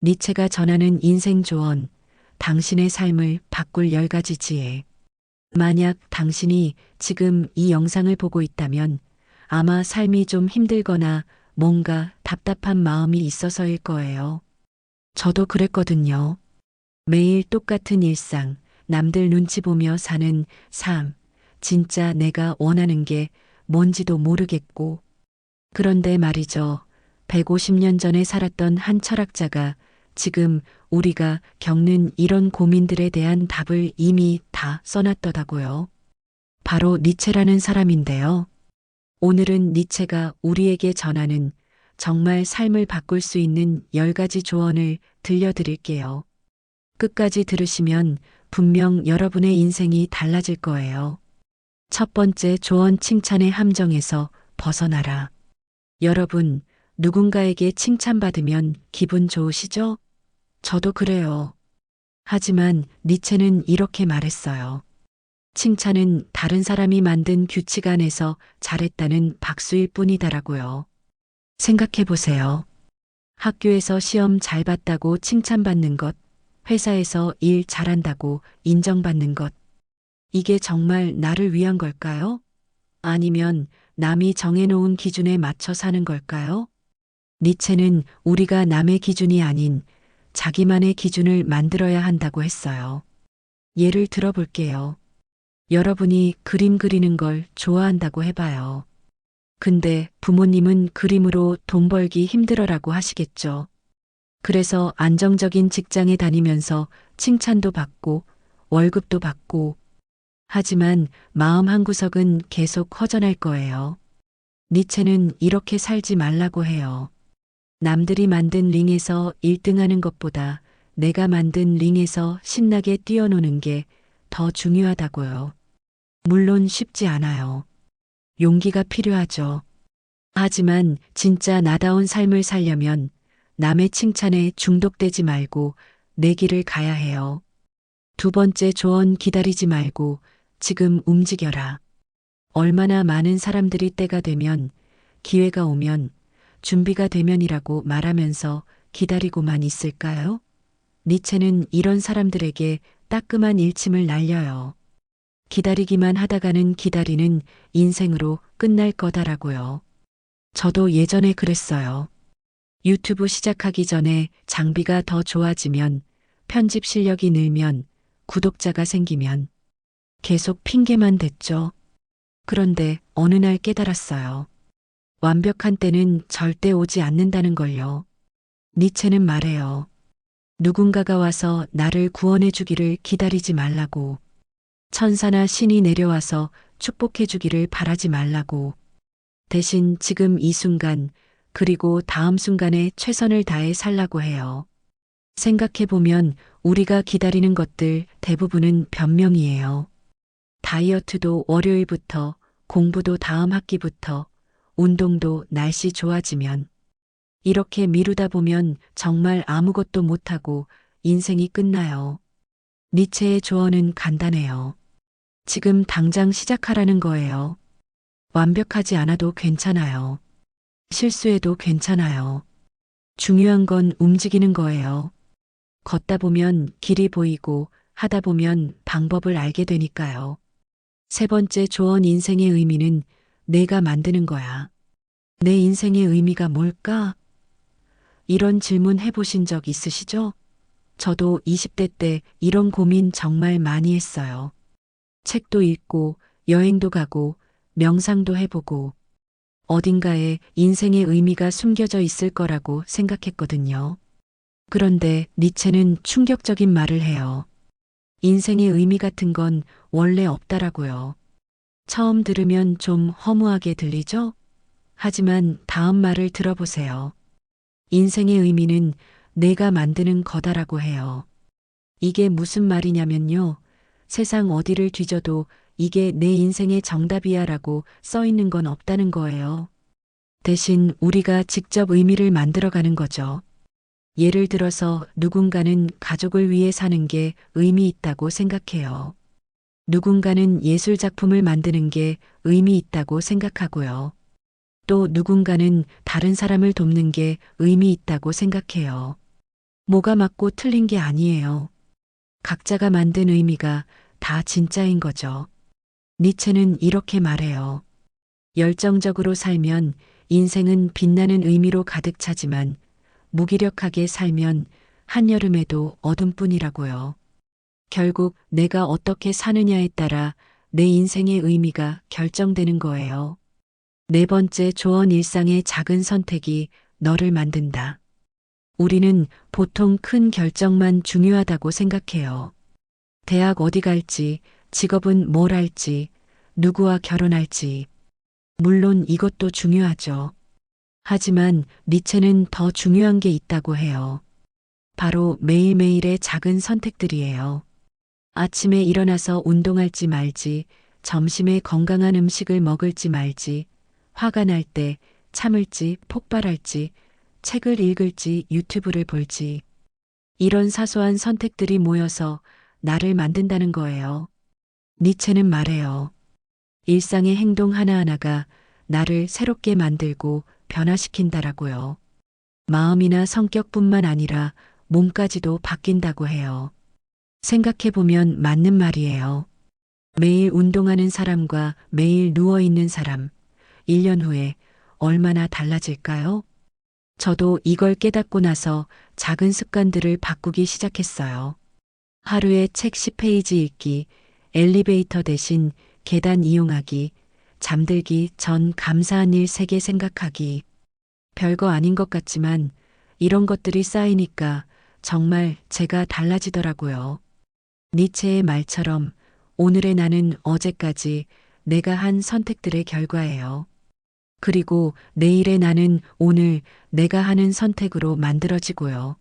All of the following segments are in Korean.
니체가 전하는 인생 조언, 당신의 삶을 바꿀 10가지 지혜. 만약 당신이 지금 이 영상을 보고 있다면 아마 삶이 좀 힘들거나 뭔가 답답한 마음이 있어서일 거예요. 저도 그랬거든요. 매일 똑같은 일상, 남들 눈치 보며 사는 삶, 진짜 내가 원하는 게 뭔지도 모르겠고. 그런데 말이죠. 150년 전에 살았던 한 철학자가 지금 우리가 겪는 이런 고민들에 대한 답을 이미 다 써놨더라고요. 바로 니체라는 사람인데요. 오늘은 니체가 우리에게 전하는 정말 삶을 바꿀 수 있는 10가지 조언을 들려드릴게요. 끝까지 들으시면 분명 여러분의 인생이 달라질 거예요. 첫 번째 조언, 칭찬의 함정에서 벗어나라. 여러분, 누군가에게 칭찬받으면 기분 좋으시죠? 저도 그래요. 하지만 니체는 이렇게 말했어요. 칭찬은 다른 사람이 만든 규칙 안에서 잘했다는 박수일 뿐이다라고요. 생각해 보세요. 학교에서 시험 잘 봤다고 칭찬받는 것, 회사에서 일 잘한다고 인정받는 것. 이게 정말 나를 위한 걸까요? 아니면 남이 정해놓은 기준에 맞춰 사는 걸까요? 니체는 우리가 남의 기준이 아닌 자기만의 기준을 만들어야 한다고 했어요. 예를 들어 볼게요. 여러분이 그림 그리는 걸 좋아한다고 해봐요. 근데 부모님은 그림으로 돈 벌기 힘들어라고 하시겠죠. 그래서 안정적인 직장에 다니면서 칭찬도 받고 월급도 받고, 하지만 마음 한구석은 계속 허전할 거예요. 니체는 이렇게 살지 말라고 해요. 남들이 만든 링에서 1등하는 것보다 내가 만든 링에서 신나게 뛰어노는 게 더 중요하다고요. 물론 쉽지 않아요. 용기가 필요하죠. 하지만 진짜 나다운 삶을 살려면 남의 칭찬에 중독되지 말고 내 길을 가야 해요. 두 번째 조언, 기다리지 말고 지금 움직여라. 얼마나 많은 사람들이 때가 되면, 기회가 오면, 준비가 되면이라고 말하면서 기다리고만 있을까요? 니체는 이런 사람들에게 따끔한 일침을 날려요. 기다리기만 하다가는 기다리는 인생으로 끝날 거다라고요. 저도 예전에 그랬어요. 유튜브 시작하기 전에 장비가 더 좋아지면, 편집 실력이 늘면, 구독자가 생기면 계속 핑계만 댔죠. 그런데 어느 날 깨달았어요. 완벽한 때는 절대 오지 않는다는 걸요. 니체는 말해요. 누군가가 와서 나를 구원해 주기를 기다리지 말라고. 천사나 신이 내려와서 축복해 주기를 바라지 말라고. 대신 지금 이 순간, 그리고 다음 순간에 최선을 다해 살라고 해요. 생각해 보면 우리가 기다리는 것들 대부분은 변명이에요. 다이어트도 월요일부터, 공부도 다음 학기부터, 운동도 날씨 좋아지면. 이렇게 미루다 보면 정말 아무것도 못하고 인생이 끝나요. 니체의 조언은 간단해요. 지금 당장 시작하라는 거예요. 완벽하지 않아도 괜찮아요. 실수해도 괜찮아요. 중요한 건 움직이는 거예요. 걷다 보면 길이 보이고 하다 보면 방법을 알게 되니까요. 세 번째 조언, 인생의 의미는 내가 만드는 거야. 내 인생의 의미가 뭘까? 이런 질문 해보신 적 있으시죠? 저도 20대 때 이런 고민 정말 많이 했어요. 책도 읽고 여행도 가고 명상도 해보고 어딘가에 인생의 의미가 숨겨져 있을 거라고 생각했거든요. 그런데 니체는 충격적인 말을 해요. 인생의 의미 같은 건 원래 없다라고요. 처음 들으면 좀 허무하게 들리죠? 하지만 다음 말을 들어보세요. 인생의 의미는 내가 만드는 거다라고 해요. 이게 무슨 말이냐면요. 세상 어디를 뒤져도 이게 내 인생의 정답이야라고 써 있는 건 없다는 거예요. 대신 우리가 직접 의미를 만들어가는 거죠. 예를 들어서 누군가는 가족을 위해 사는 게 의미 있다고 생각해요. 누군가는 예술 작품을 만드는 게 의미 있다고 생각하고요. 또 누군가는 다른 사람을 돕는 게 의미 있다고 생각해요. 뭐가 맞고 틀린 게 아니에요. 각자가 만든 의미가 다 진짜인 거죠. 니체는 이렇게 말해요. 열정적으로 살면 인생은 빛나는 의미로 가득 차지만 무기력하게 살면 한여름에도 어둠뿐이라고요. 결국 내가 어떻게 사느냐에 따라 내 인생의 의미가 결정되는 거예요. 네 번째 조언 일상의 작은 선택이 너를 만든다. 우리는 보통 큰 결정만 중요하다고 생각해요. 대학 어디 갈지, 직업은 뭘 할지, 누구와 결혼할지. 물론 이것도 중요하죠. 하지만 니체는 더 중요한 게 있다고 해요. 바로 매일매일의 작은 선택들이에요. 아침에 일어나서 운동할지 말지, 점심에 건강한 음식을 먹을지 말지, 화가 날 때 참을지 폭발할지, 책을 읽을지 유튜브를 볼지. 이런 사소한 선택들이 모여서 나를 만든다는 거예요. 니체는 말해요. 일상의 행동 하나하나가 나를 새롭게 만들고 변화시킨다라고요. 마음이나 성격뿐만 아니라 몸까지도 바뀐다고 해요. 생각해보면 맞는 말이에요. 매일 운동하는 사람과 매일 누워있는 사람, 1년 후에 얼마나 달라질까요? 저도 이걸 깨닫고 나서 작은 습관들을 바꾸기 시작했어요. 하루에 책 10페이지 읽기, 엘리베이터 대신 계단 이용하기, 잠들기 전 감사한 일 3개 생각하기. 별거 아닌 것 같지만 이런 것들이 쌓이니까 정말 제가 달라지더라고요. 니체의 말처럼 오늘의 나는 어제까지 내가 한 선택들의 결과예요. 그리고 내일의 나는 오늘 내가 하는 선택으로 만들어지고요.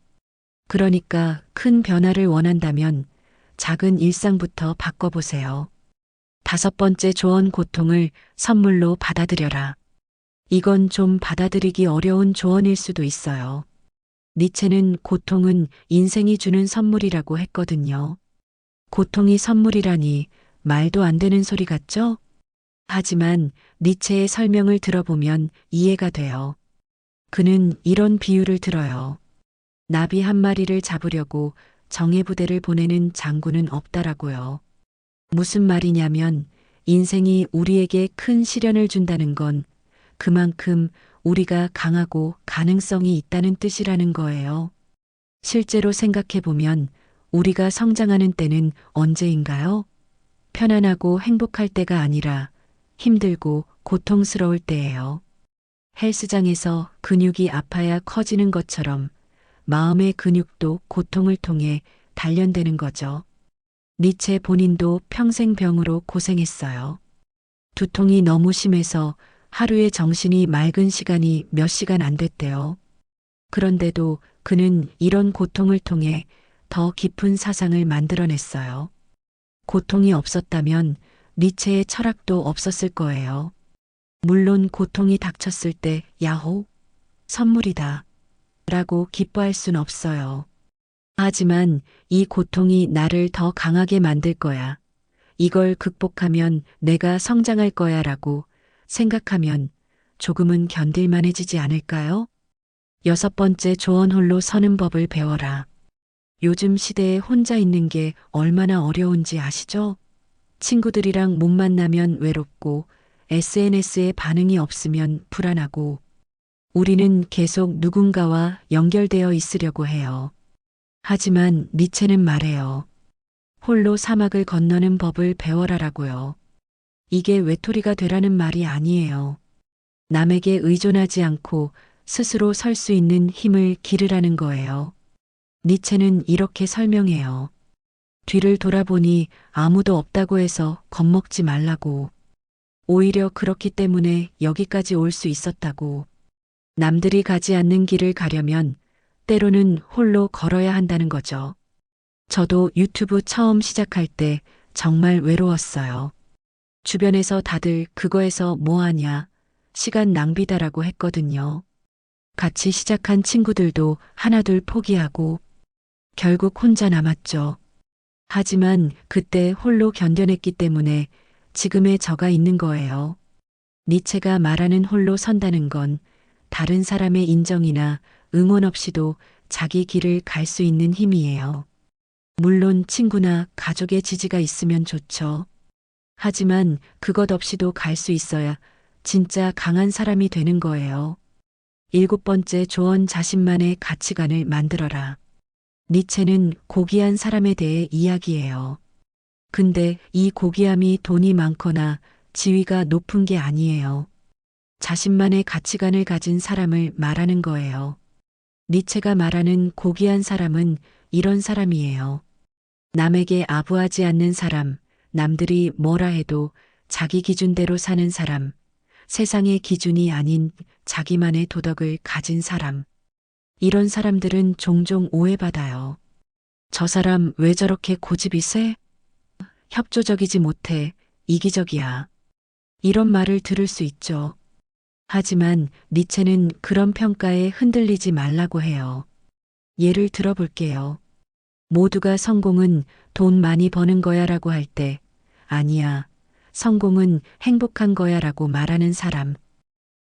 그러니까 큰 변화를 원한다면 작은 일상부터 바꿔보세요. 5번째 조언 고통을 선물로 받아들여라. 이건 좀 받아들이기 어려운 조언일 수도 있어요. 니체는 고통은 인생이 주는 선물이라고 했거든요. 고통이 선물이라니 말도 안 되는 소리 같죠? 하지만 니체의 설명을 들어보면 이해가 돼요. 그는 이런 비유를 들어요. 나비 한 마리를 잡으려고 정예부대를 보내는 장군은 없다라고요. 무슨 말이냐면 인생이 우리에게 큰 시련을 준다는 건 그만큼 우리가 강하고 가능성이 있다는 뜻이라는 거예요. 실제로 생각해보면 우리가 성장하는 때는 언제인가요? 편안하고 행복할 때가 아니라 힘들고 고통스러울 때예요. 헬스장에서 근육이 아파야 커지는 것처럼 마음의 근육도 고통을 통해 단련되는 거죠. 니체 본인도 평생 병으로 고생했어요. 두통이 너무 심해서 하루에 정신이 맑은 시간이 몇 시간 안 됐대요. 그런데도 그는 이런 고통을 통해 더 깊은 사상을 만들어냈어요. 고통이 없었다면 니체의 철학도 없었을 거예요. 물론 고통이 닥쳤을 때 야호, 선물이다 라고 기뻐할 순 없어요. 하지만 이 고통이 나를 더 강하게 만들 거야. 이걸 극복하면 내가 성장할 거야 라고 생각하면 조금은 견딜만해지지 않을까요? 6번째 조언 홀로 서는 법을 배워라. 요즘 시대에 혼자 있는 게 얼마나 어려운지 아시죠? 친구들이랑 못 만나면 외롭고 SNS에 반응이 없으면 불안하고 우리는 계속 누군가와 연결되어 있으려고 해요. 하지만 니체는 말해요. 홀로 사막을 건너는 법을 배워라라고요. 이게 외톨이가 되라는 말이 아니에요. 남에게 의존하지 않고 스스로 설 수 있는 힘을 기르라는 거예요. 니체는 이렇게 설명해요. 뒤를 돌아보니 아무도 없다고 해서 겁먹지 말라고. 오히려 그렇기 때문에 여기까지 올 수 있었다고. 남들이 가지 않는 길을 가려면 때로는 홀로 걸어야 한다는 거죠. 저도 유튜브 처음 시작할 때 정말 외로웠어요. 주변에서 다들 그거에서 뭐 하냐, 시간 낭비다라고 했거든요. 같이 시작한 친구들도 하나둘 포기하고 결국 혼자 남았죠. 하지만 그때 홀로 견뎌냈기 때문에 지금의 저가 있는 거예요. 니체가 말하는 홀로 선다는 건 다른 사람의 인정이나 응원 없이도 자기 길을 갈 수 있는 힘이에요. 물론 친구나 가족의 지지가 있으면 좋죠. 하지만 그것 없이도 갈 수 있어야 진짜 강한 사람이 되는 거예요. 7번째 조언 자신만의 가치관을 만들어라. 니체는 고귀한 사람에 대해 이야기해요. 근데 이 고귀함이 돈이 많거나 지위가 높은 게 아니에요. 자신만의 가치관을 가진 사람을 말하는 거예요. 니체가 말하는 고귀한 사람은 이런 사람이에요. 남에게 아부하지 않는 사람, 남들이 뭐라 해도 자기 기준대로 사는 사람, 세상의 기준이 아닌 자기만의 도덕을 가진 사람. 이런 사람들은 종종 오해받아요. 저 사람 왜 저렇게 고집이 세? 협조적이지 못해, 이기적이야. 이런 말을 들을 수 있죠. 하지만 니체는 그런 평가에 흔들리지 말라고 해요. 예를 들어볼게요. 모두가 성공은 돈 많이 버는 거야 라고 할 때, 아니야, 성공은 행복한 거야 라고 말하는 사람.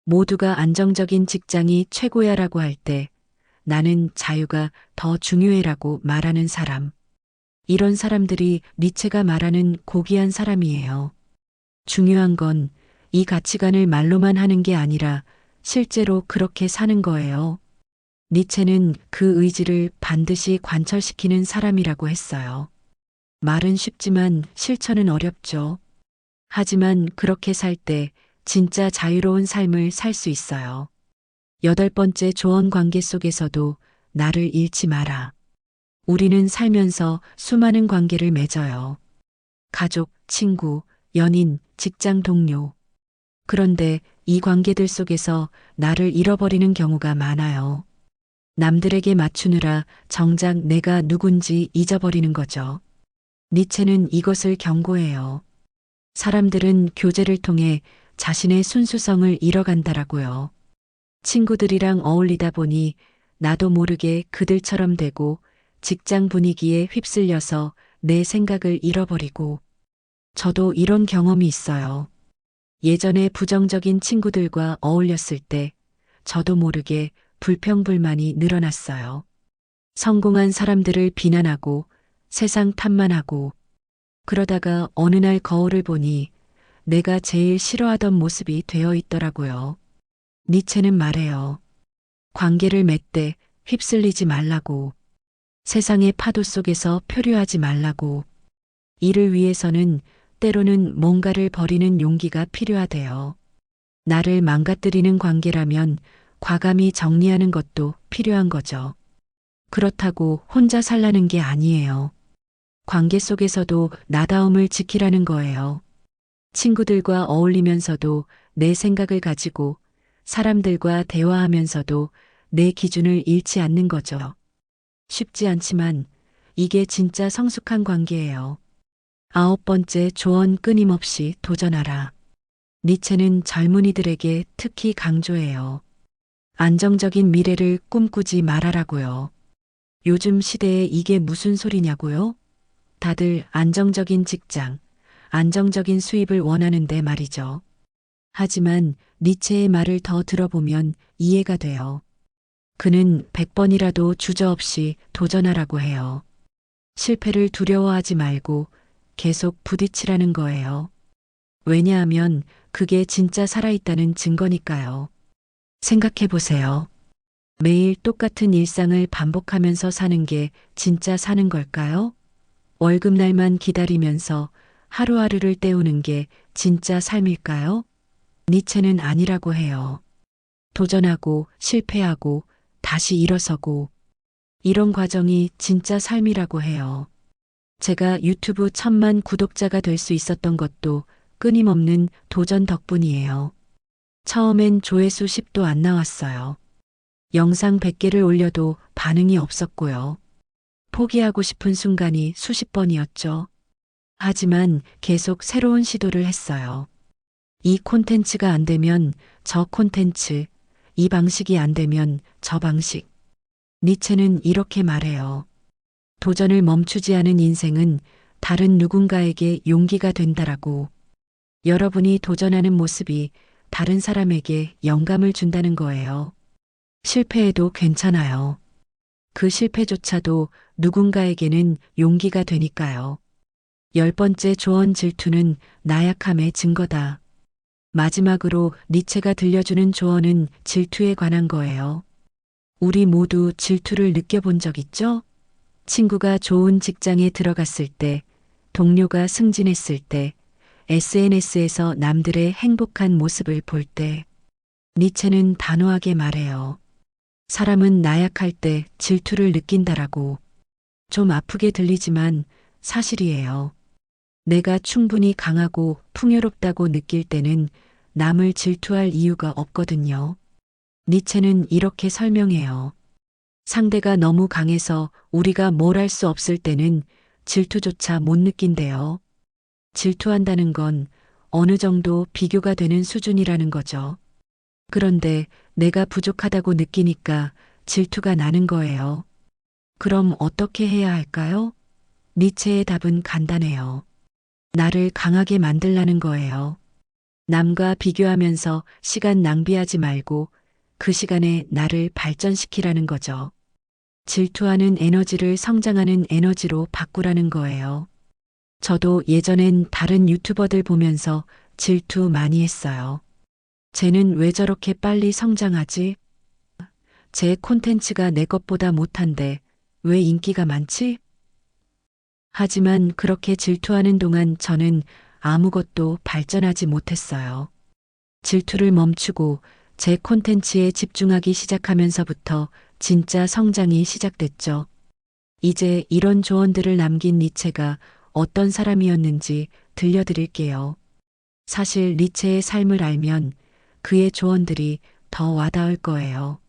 모두가 안정적인 직장이 최고야 라고 할 때, 나는 자유가 더 중요해 라고 말하는 사람. 이런 사람들이 니체가 말하는 고귀한 사람이에요. 중요한 건 이 가치관을 말로만 하는 게 아니라 실제로 그렇게 사는 거예요. 니체는 그 의지를 반드시 관철시키는 사람이라고 했어요. 말은 쉽지만 실천은 어렵죠. 하지만 그렇게 살 때 진짜 자유로운 삶을 살 수 있어요. 8번째 조언 관계 속에서도 나를 잃지 마라. 우리는 살면서 수많은 관계를 맺어요. 가족, 친구, 연인, 직장 동료. 그런데 이 관계들 속에서 나를 잃어버리는 경우가 많아요. 남들에게 맞추느라 정작 내가 누군지 잊어버리는 거죠. 니체는 이것을 경고해요. 사람들은 교제를 통해 자신의 순수성을 잃어간다라고요. 친구들이랑 어울리다 보니 나도 모르게 그들처럼 되고 직장 분위기에 휩쓸려서 내 생각을 잃어버리고 저도 이런 경험이 있어요. 예전에 부정적인 친구들과 어울렸을 때 저도 모르게 불평불만이 늘어났어요. 성공한 사람들을 비난하고 세상 탓만하고 그러다가 어느 날 거울을 보니 내가 제일 싫어하던 모습이 되어 있더라고요. 니체는 말해요. 관계를 맺되 휩쓸리지 말라고. 세상의 파도 속에서 표류하지 말라고. 이를 위해서는 때로는 뭔가를 버리는 용기가 필요하대요. 나를 망가뜨리는 관계라면 과감히 정리하는 것도 필요한 거죠. 그렇다고 혼자 살라는 게 아니에요. 관계 속에서도 나다움을 지키라는 거예요. 친구들과 어울리면서도 내 생각을 가지고 사람들과 대화하면서도 내 기준을 잃지 않는 거죠. 쉽지 않지만 이게 진짜 성숙한 관계예요. 9번째 조언 끊임없이 도전하라. 니체는 젊은이들에게 특히 강조해요. 안정적인 미래를 꿈꾸지 말아라고요. 요즘 시대에 이게 무슨 소리냐고요? 다들 안정적인 직장, 안정적인 수입을 원하는데 말이죠. 하지만 니체의 말을 더 들어보면 이해가 돼요. 그는 100번이라도 주저없이 도전하라고 해요. 실패를 두려워하지 말고 계속 부딪히라는 거예요. 왜냐하면 그게 진짜 살아있다는 증거니까요. 생각해 보세요. 매일 똑같은 일상을 반복하면서 사는 게 진짜 사는 걸까요? 월급날만 기다리면서 하루하루를 때우는 게 진짜 삶일까요? 니체는 아니라고 해요. 도전하고 실패하고 다시 일어서고 이런 과정이 진짜 삶이라고 해요. 제가 유튜브 1000만 구독자가 될 수 있었던 것도 끊임없는 도전 덕분이에요. 처음엔 조회수 10도 안 나왔어요. 영상 100개를 올려도 반응이 없었고요. 포기하고 싶은 순간이 수십 번이었죠. 하지만 계속 새로운 시도를 했어요. 이 콘텐츠가 안 되면 저 콘텐츠, 이 방식이 안 되면 저 방식. 니체는 이렇게 말해요. 도전을 멈추지 않은 인생은 다른 누군가에게 용기가 된다라고. 여러분이 도전하는 모습이 다른 사람에게 영감을 준다는 거예요. 실패해도 괜찮아요. 그 실패조차도 누군가에게는 용기가 되니까요. 10번째 조언 질투는 나약함의 증거다. 마지막으로 니체가 들려주는 조언은 질투에 관한 거예요. 우리 모두 질투를 느껴본 적 있죠? 친구가 좋은 직장에 들어갔을 때, 동료가 승진했을 때, SNS에서 남들의 행복한 모습을 볼 때, 니체는 단호하게 말해요. 사람은 나약할 때 질투를 느낀다라고. 좀 아프게 들리지만 사실이에요. 내가 충분히 강하고 풍요롭다고 느낄 때는 남을 질투할 이유가 없거든요. 니체는 이렇게 설명해요. 상대가 너무 강해서 우리가 뭘 할 수 없을 때는 질투조차 못 느낀대요. 질투한다는 건 어느 정도 비교가 되는 수준이라는 거죠. 그런데 내가 부족하다고 느끼니까 질투가 나는 거예요. 그럼 어떻게 해야 할까요? 니체의 답은 간단해요. 나를 강하게 만들라는 거예요. 남과 비교하면서 시간 낭비하지 말고 그 시간에 나를 발전시키라는 거죠. 질투하는 에너지를 성장하는 에너지로 바꾸라는 거예요. 저도 예전엔 다른 유튜버들 보면서 질투 많이 했어요. 쟤는 왜 저렇게 빨리 성장하지? 제 콘텐츠가 내 것보다 못한데 왜 인기가 많지? 하지만 그렇게 질투하는 동안 저는 아무것도 발전하지 못했어요. 질투를 멈추고 제 콘텐츠에 집중하기 시작하면서부터 진짜 성장이 시작됐죠. 이제 이런 조언들을 남긴 니체가 어떤 사람이었는지 들려드릴게요. 사실 니체의 삶을 알면 그의 조언들이 더 와닿을 거예요.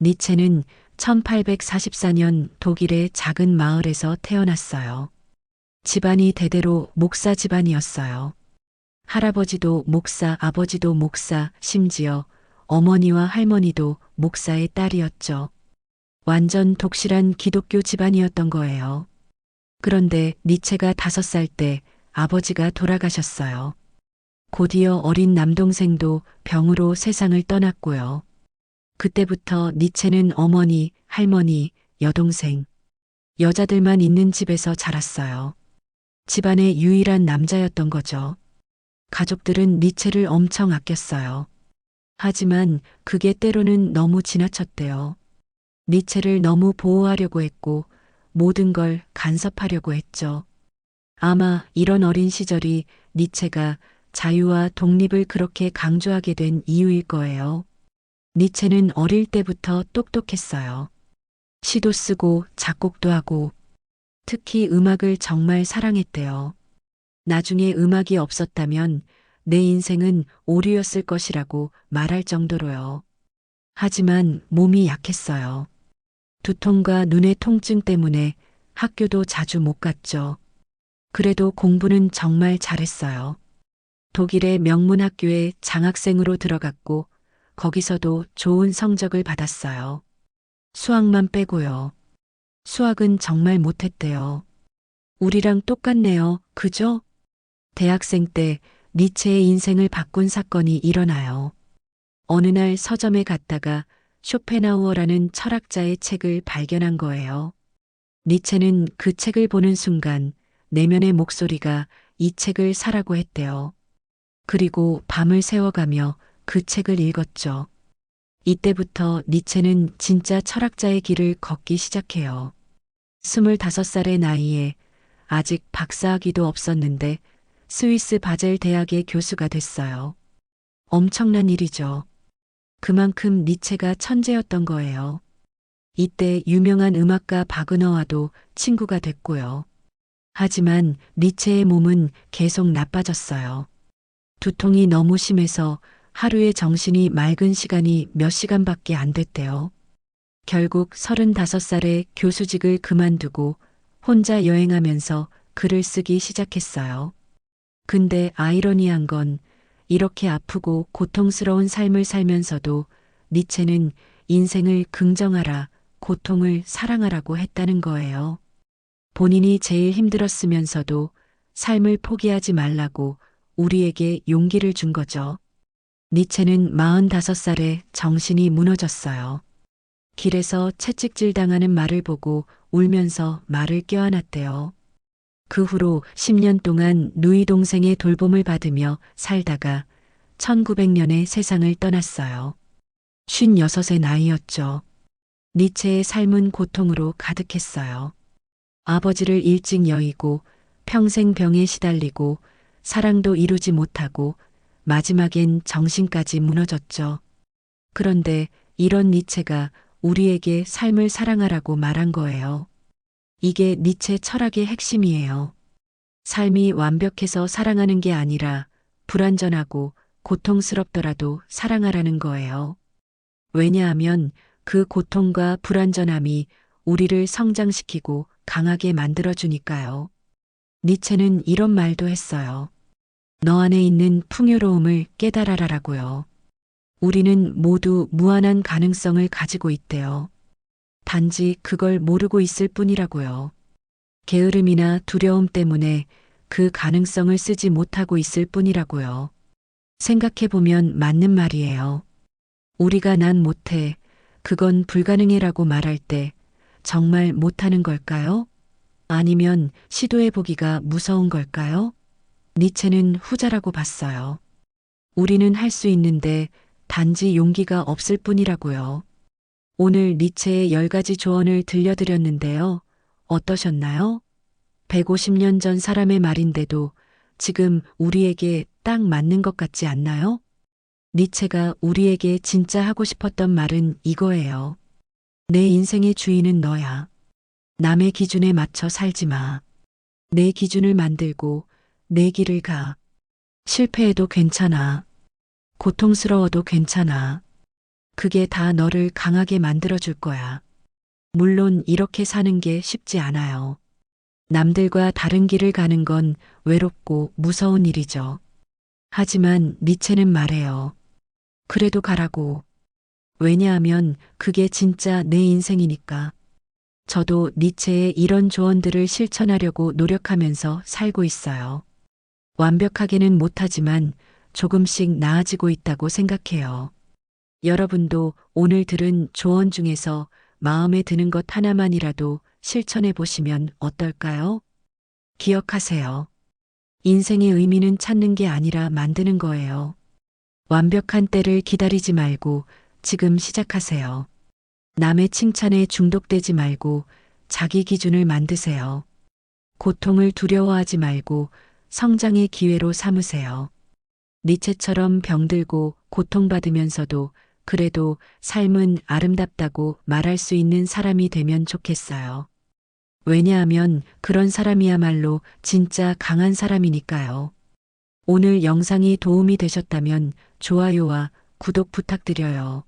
니체는 1844년 독일의 작은 마을에서 태어났어요. 집안이 대대로 목사 집안이었어요. 할아버지도 목사, 아버지도 목사, 심지어 어머니와 할머니도 목사의 딸이었죠. 완전 독실한 기독교 집안이었던 거예요. 그런데 니체가 5살 때 아버지가 돌아가셨어요. 곧이어 어린 남동생도 병으로 세상을 떠났고요. 그때부터 니체는 어머니, 할머니, 여동생, 여자들만 있는 집에서 자랐어요. 집안의 유일한 남자였던 거죠. 가족들은 니체를 엄청 아꼈어요. 하지만 그게 때로는 너무 지나쳤대요. 니체를 너무 보호하려고 했고 모든 걸 간섭하려고 했죠. 아마 이런 어린 시절이 니체가 자유와 독립을 그렇게 강조하게 된 이유일 거예요. 니체는 어릴 때부터 똑똑했어요. 시도 쓰고 작곡도 하고 특히 음악을 정말 사랑했대요. 나중에 음악이 없었다면 내 인생은 오류였을 것이라고 말할 정도로요. 하지만 몸이 약했어요. 두통과 눈의 통증 때문에 학교도 자주 못 갔죠. 그래도 공부는 정말 잘했어요. 독일의 명문 학교에 장학생으로 들어갔고 거기서도 좋은 성적을 받았어요. 수학만 빼고요. 수학은 정말 못했대요. 우리랑 똑같네요. 그죠? 대학생 때 니체의 인생을 바꾼 사건이 일어나요. 어느 날 서점에 갔다가 쇼펜하우어라는 철학자의 책을 발견한 거예요. 니체는 그 책을 보는 순간 내면의 목소리가 이 책을 사라고 했대요. 그리고 밤을 새워가며 그 책을 읽었죠. 이때부터 니체는 진짜 철학자의 길을 걷기 시작해요. 25살의 나이에 아직 박사학위도 없었는데 스위스 바젤 대학의 교수가 됐어요. 엄청난 일이죠. 그만큼 니체가 천재였던 거예요. 이때 유명한 음악가 바그너와도 친구가 됐고요. 하지만 니체의 몸은 계속 나빠졌어요. 두통이 너무 심해서 하루에 정신이 맑은 시간이 몇 시간밖에 안 됐대요. 결국 35살에 교수직을 그만두고 혼자 여행하면서 글을 쓰기 시작했어요. 근데 아이러니한 건 이렇게 아프고 고통스러운 삶을 살면서도 니체는 인생을 긍정하라, 고통을 사랑하라고 했다는 거예요. 본인이 제일 힘들었으면서도 삶을 포기하지 말라고 우리에게 용기를 준 거죠. 니체는 45살에 정신이 무너졌어요. 길에서 채찍질 당하는 말을 보고 울면서 말을 껴안았대요. 그 후로 10년 동안 누이 동생의 돌봄을 받으며 살다가 1900년에 세상을 떠났어요. 56의 나이였죠. 니체의 삶은 고통으로 가득했어요. 아버지를 일찍 여의고 평생 병에 시달리고 사랑도 이루지 못하고 마지막엔 정신까지 무너졌죠. 그런데 이런 니체가 우리에게 삶을 사랑하라고 말한 거예요. 이게 니체 철학의 핵심이에요. 삶이 완벽해서 사랑하는 게 아니라 불완전하고 고통스럽더라도 사랑하라는 거예요. 왜냐하면 그 고통과 불완전함이 우리를 성장시키고 강하게 만들어주니까요. 니체는 이런 말도 했어요. 너 안에 있는 풍요로움을 깨달아라라고요. 우리는 모두 무한한 가능성을 가지고 있대요. 단지 그걸 모르고 있을 뿐이라고요. 게으름이나 두려움 때문에 그 가능성을 쓰지 못하고 있을 뿐이라고요. 생각해보면 맞는 말이에요. 우리가 난 못해, 그건 불가능해라고 말할 때 정말 못하는 걸까요? 아니면 시도해보기가 무서운 걸까요? 니체는 후자라고 봤어요. 우리는 할 수 있는데 단지 용기가 없을 뿐이라고요. 오늘 니체의 10가지 조언을 들려드렸는데요. 어떠셨나요? 150년 전 사람의 말인데도 지금 우리에게 딱 맞는 것 같지 않나요? 니체가 우리에게 진짜 하고 싶었던 말은 이거예요. 내 인생의 주인은 너야. 남의 기준에 맞춰 살지 마. 내 기준을 만들고 내 길을 가. 실패해도 괜찮아. 고통스러워도 괜찮아. 그게 다 너를 강하게 만들어줄 거야. 물론 이렇게 사는 게 쉽지 않아요. 남들과 다른 길을 가는 건 외롭고 무서운 일이죠. 하지만 니체는 말해요. 그래도 가라고. 왜냐하면 그게 진짜 내 인생이니까. 저도 니체의 이런 조언들을 실천하려고 노력하면서 살고 있어요. 완벽하게는 못하지만 조금씩 나아지고 있다고 생각해요. 여러분도 오늘 들은 조언 중에서 마음에 드는 것 하나만이라도 실천해 보시면 어떨까요? 기억하세요. 인생의 의미는 찾는 게 아니라 만드는 거예요. 완벽한 때를 기다리지 말고 지금 시작하세요. 남의 칭찬에 중독되지 말고 자기 기준을 만드세요. 고통을 두려워하지 말고 성장의 기회로 삼으세요. 니체처럼 병들고 고통받으면서도 그래도 삶은 아름답다고 말할 수 있는 사람이 되면 좋겠어요. 왜냐하면 그런 사람이야말로 진짜 강한 사람이니까요. 오늘 영상이 도움이 되셨다면 좋아요와 구독 부탁드려요.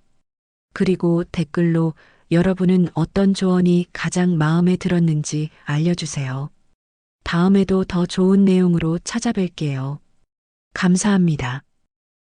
그리고 댓글로 여러분은 어떤 조언이 가장 마음에 들었는지 알려주세요. 다음에도 더 좋은 내용으로 찾아뵐게요. 감사합니다.